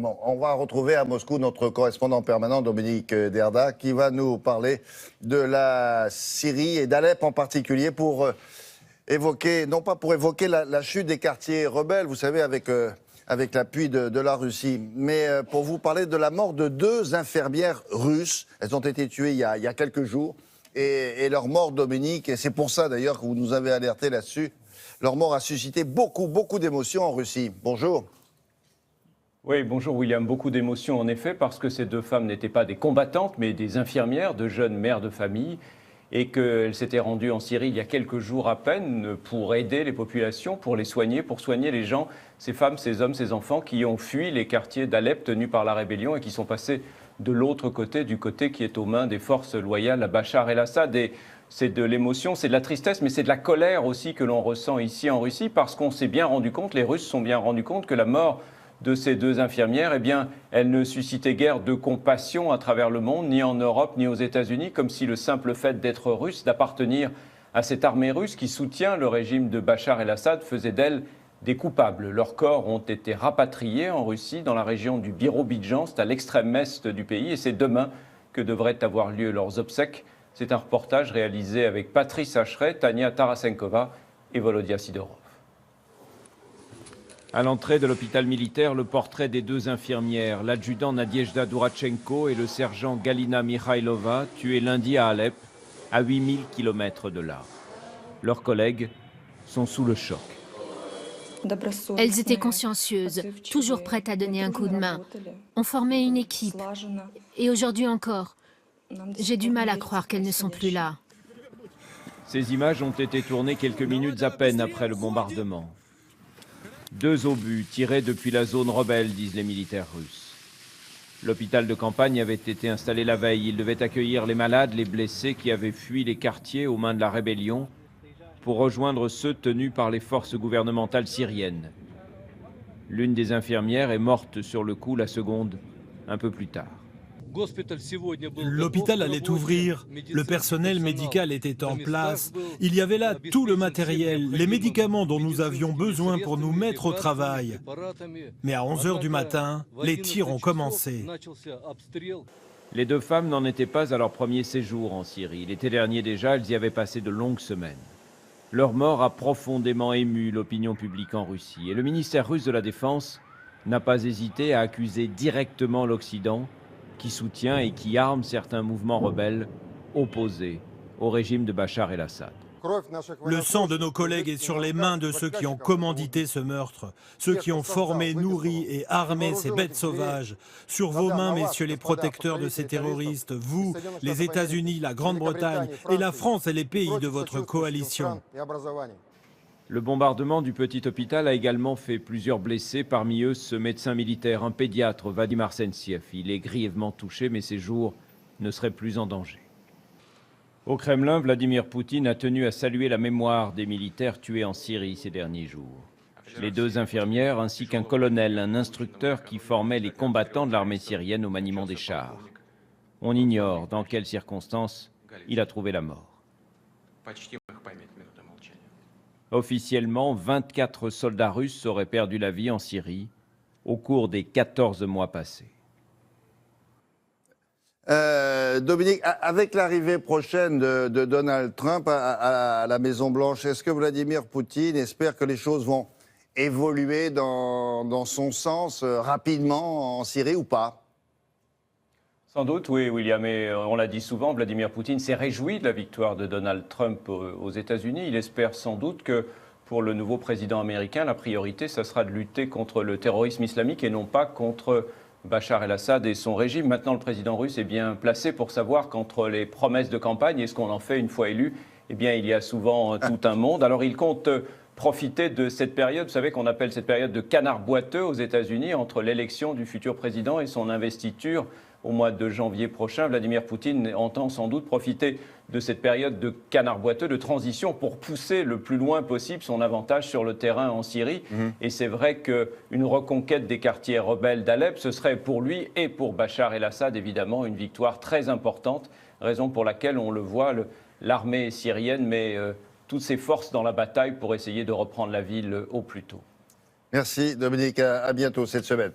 Bon, on va retrouver à Moscou notre correspondant permanent Dominique Derda qui va nous parler de la Syrie et d'Alep en particulier pour évoquer, non pas pour évoquer la chute des quartiers rebelles, vous savez, avec l'appui de la Russie, mais pour vous parler de la mort de 2 infirmières russes. Elles ont été tuées il y a quelques jours et leur mort, Dominique, et c'est pour ça d'ailleurs que vous nous avez alerté là-dessus, leur mort a suscité beaucoup d'émotions en Russie. Bonjour. Oui, bonjour William. Beaucoup d'émotions en effet parce que ces 2 femmes n'étaient pas des combattantes mais des infirmières, de jeunes mères de famille et qu'elles s'étaient rendues en Syrie il y a quelques jours à peine pour aider les populations, pour les soigner, pour soigner les gens, ces femmes, ces hommes, ces enfants qui ont fui les quartiers d'Alep tenus par la rébellion et qui sont passés de l'autre côté, du côté qui est aux mains des forces loyales à Bachar el-Assad. Et c'est de l'émotion, c'est de la tristesse, mais c'est de la colère aussi que l'on ressent ici en Russie parce qu'on s'est bien rendu compte, les Russes sont bien rendus compte que la mort de ces 2 infirmières, eh bien, elles ne suscitaient guère de compassion à travers le monde, ni en Europe, ni aux États-Unis, comme si le simple fait d'être russe, d'appartenir à cette armée russe qui soutient le régime de Bachar el-Assad, faisait d'elles des coupables. Leurs corps ont été rapatriés en Russie, dans la région du Birobidjan, c'est à l'extrême est du pays, et c'est demain que devraient avoir lieu leurs obsèques. C'est un reportage réalisé avec Patrice Hacheret, Tania Tarasenkova et Volodya Sidorov. À l'entrée de l'hôpital militaire, le portrait des 2 infirmières, l'adjudant Nadiejda Durachenko et le sergent Galina Mikhailova, tués lundi à Alep, à 8000 km de là. Leurs collègues sont sous le choc. Elles étaient consciencieuses, toujours prêtes à donner un coup de main. On formait une équipe. Et aujourd'hui encore, j'ai du mal à croire qu'elles ne sont plus là. Ces images ont été tournées quelques minutes à peine après le bombardement. 2 obus tirés depuis la zone rebelle, disent les militaires russes. L'hôpital de campagne avait été installé la veille. Il devait accueillir les malades, les blessés qui avaient fui les quartiers aux mains de la rébellion pour rejoindre ceux tenus par les forces gouvernementales syriennes. L'une des infirmières est morte sur le coup, la seconde un peu plus tard. L'hôpital allait ouvrir, le personnel médical était en place, il y avait là tout le matériel, les médicaments dont nous avions besoin pour nous mettre au travail. Mais à 11 h du matin, les tirs ont commencé. Les 2 femmes n'en étaient pas à leur premier séjour en Syrie. L'été dernier déjà, elles y avaient passé de longues semaines. Leur mort a profondément ému l'opinion publique en Russie. Et le ministère russe de la Défense n'a pas hésité à accuser directement l'Occident qui soutient et qui arme certains mouvements rebelles opposés au régime de Bachar el-Assad. Le sang de nos collègues est sur les mains de ceux qui ont commandité ce meurtre, ceux qui ont formé, nourri et armé ces bêtes sauvages. Sur vos mains, messieurs les protecteurs de ces terroristes, vous, les États-Unis, la Grande-Bretagne et la France et les pays de votre coalition. Le bombardement du petit hôpital a également fait plusieurs blessés, parmi eux ce médecin militaire, un pédiatre, Vadim Arsensiev. Il est grièvement touché, mais ses jours ne seraient plus en danger. Au Kremlin, Vladimir Poutine a tenu à saluer la mémoire des militaires tués en Syrie ces derniers jours. Les 2 infirmières ainsi qu'un colonel, un instructeur qui formait les combattants de l'armée syrienne au maniement des chars. On ignore dans quelles circonstances il a trouvé la mort. Officiellement, 24 soldats russes auraient perdu la vie en Syrie au cours des 14 mois passés. Dominique, avec l'arrivée prochaine de Donald Trump à la Maison-Blanche, est-ce que Vladimir Poutine espère que les choses vont évoluer dans son sens rapidement en Syrie ou pas ? Sans doute, oui, William, et on l'a dit souvent, Vladimir Poutine s'est réjoui de la victoire de Donald Trump aux États-Unis. Il espère sans doute que pour le nouveau président américain, la priorité, ça sera de lutter contre le terrorisme islamique et non pas contre Bachar el-Assad et son régime. Maintenant, le président russe est bien placé pour savoir qu'entre les promesses de campagne et ce qu'on en fait une fois élu, eh bien, il y a souvent tout un monde. Alors, il compte profiter de cette période, vous savez qu'on appelle cette période de canard boiteux aux États-Unis, entre l'élection du futur président et son investiture au mois de janvier prochain. Vladimir Poutine entend sans doute profiter de cette période de canard boiteux, de transition, pour pousser le plus loin possible son avantage sur le terrain en Syrie. Et c'est vrai qu'une reconquête des quartiers rebelles d'Alep, ce serait pour lui et pour Bachar el-Assad, évidemment, une victoire très importante, raison pour laquelle, on le voit, l'armée syrienne met toutes ses forces dans la bataille pour essayer de reprendre la ville au plus tôt. Merci Dominique, à bientôt cette semaine.